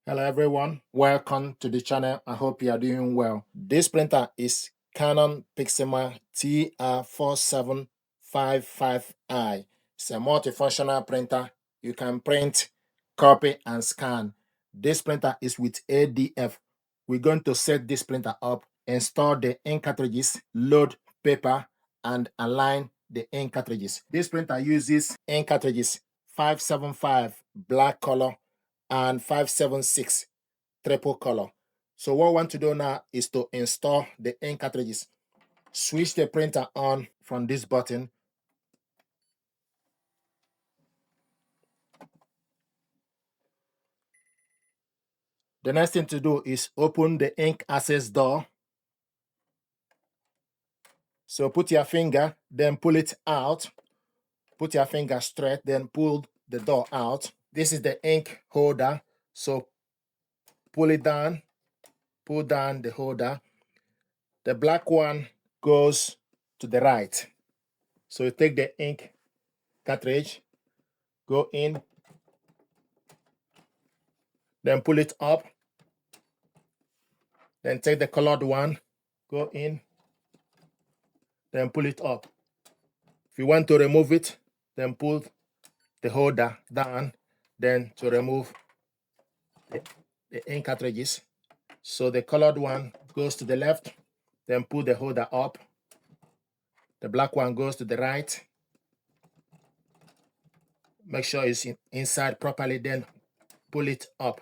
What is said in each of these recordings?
Hello everyone, welcome to the channel. I hope you are doing well. This printer is Canon Pixma TR4755i. It's a multifunctional printer. You can print, copy, and scan. This printer is with ADF. We're going to set this printer up, install the ink cartridges, load paper, and align the ink cartridges. This printer uses ink cartridges 575 black color and 576 triple color. So what we want to do now is to install the ink cartridges. Switch the printer on from this button. The next thing to do is open the ink access door. So put your finger, then pull it out. Put your finger straight, then pull the door out. This is the ink holder. So pull it down, pull down the holder. The black one goes to the right. So you take the ink cartridge, go in, then pull it up. Then take the colored one, go in, then pull it up. If you want to remove it, then pull the holder down, then to remove the ink cartridges. So the colored one goes to the left, then pull the holder up. The black one goes to the right. Make sure it's inside properly, then pull it up.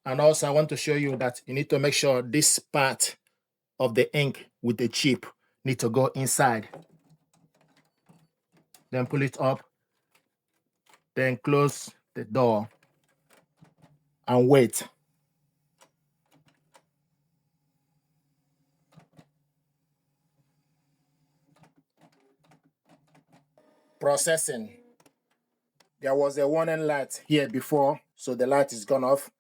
And also I want to show you that you need to make sure this part of the ink with the chip need to go inside. Then pull it up, then close the door and wait. Processing. There was a warning light here before, so the light is gone off,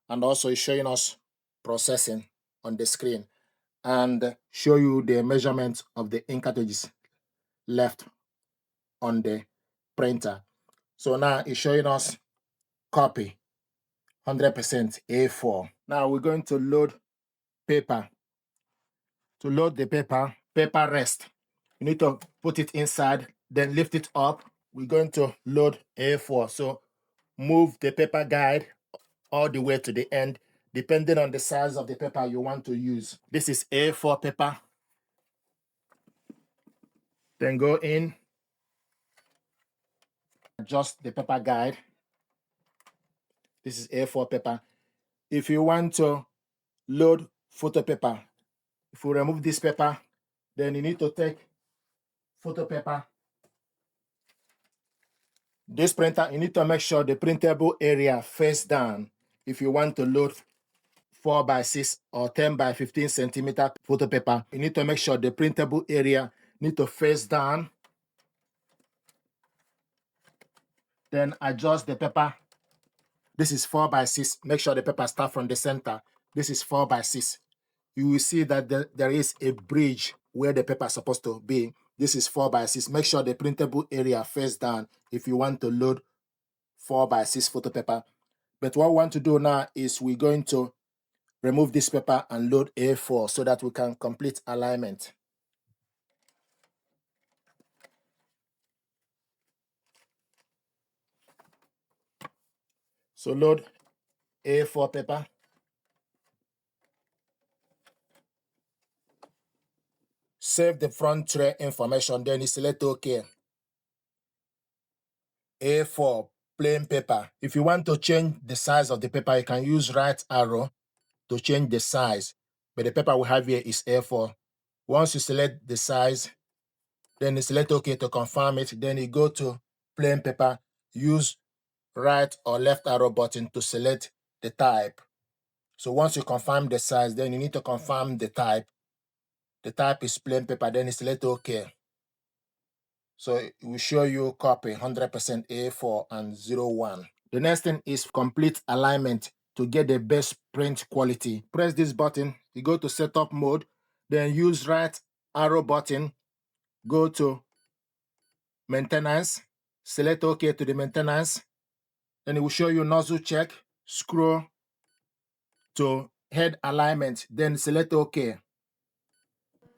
and also it's showing us processing on the screen and show you the measurement of the ink cartridges left on the printer. So now it's showing us copy 100% A4. Now we're going to load paper. To load the paper rest. You need to put it inside, then lift it up. We're going to load A4. So move the paper guide all the way to the end, depending on the size of the paper you want to use. This is A4 paper. Then go in, adjust the paper guide. This is A4 paper. If you want to load photo paper, if you remove this paper, then you need to take photo paper. This printer, you need to make sure the printable area face down. If you want to load 4x6 or 10x15 centimeter photo paper, you need to make sure the printable area need to face down. Then adjust the paper. This is 4x6. Make sure the paper starts from the center. This is 4x6. You will see that there is a bridge where the paper is supposed to be. This is 4x6. Make sure the printable area face down if you want to load 4x6 photo paper. But what we want to do now is we're going to remove this paper and load A4 so that we can complete alignment. So load A4 paper. Save the front tray information, then you select OK. A4 plain paper. If you want to change the size of the paper, you can use right arrow to change the size. But the paper we have here is A4. Once you select the size, then you select OK to confirm it. Then you go to plain paper, use right or left arrow button to select the type. So once you confirm the size, then you need to confirm the type. The type is plain paper, then you select OK. So it will show you copy 100% A4 and 01. The next thing is complete alignment to get the best print quality. Press this button, you go to setup mode, then use right arrow button, go to maintenance, select OK to the maintenance, then it will show you nozzle check, screw to head alignment, then select OK.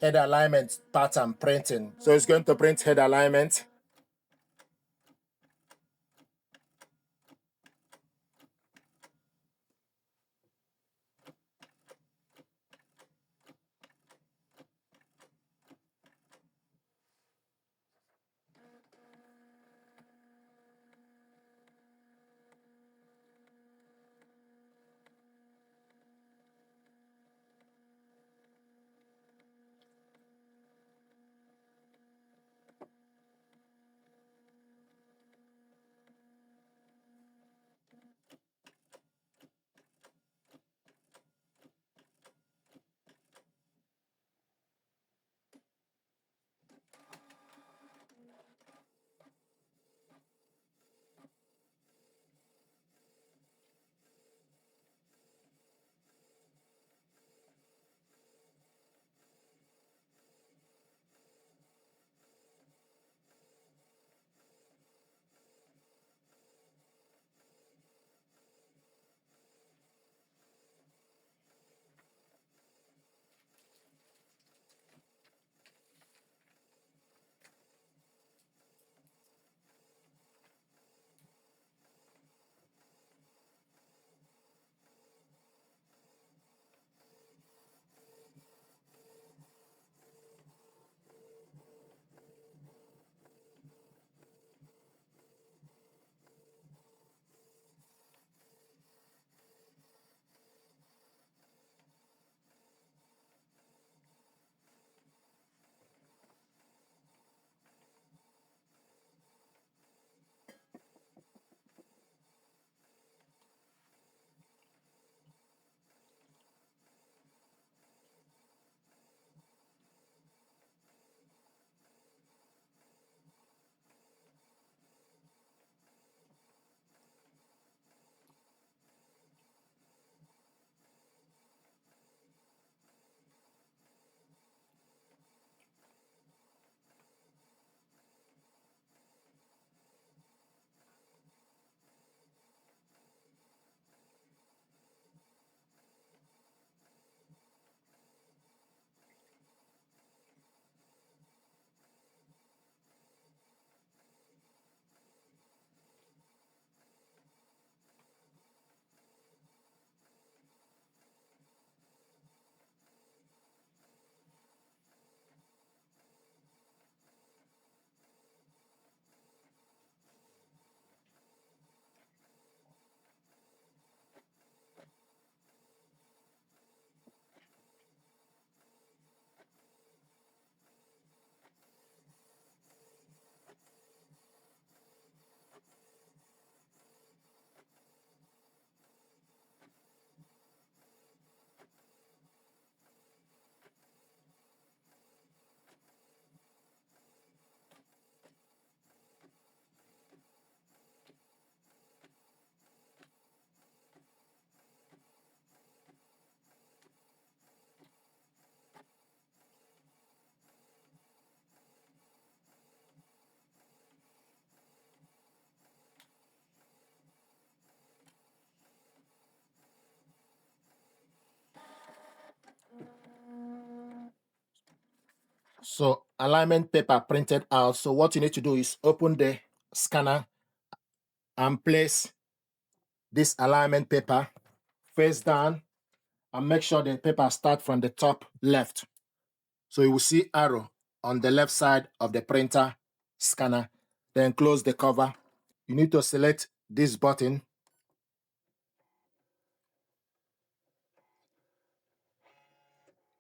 Head alignment pattern printing. So it's going to print head alignment. So alignment paper printed out. So what you need to do is open the scanner and place this alignment paper face down and make sure the paper starts from the top left. So you will see arrow on the left side of the printer scanner. Then close the cover. You need to select this button.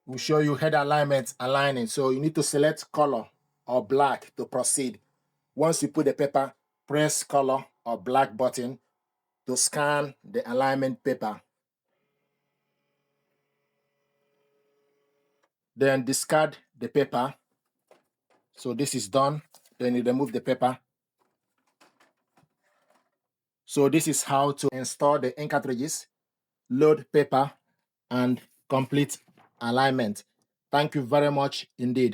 We'll show you head alignment aligning. So you need to select color or black to proceed. Once you put the paper, press color or black button to scan the alignment paper. Then discard the paper. So this is done. Then you remove the paper. So this is how to install the ink cartridges, load paper, and complete alignment. Thank you very much indeed.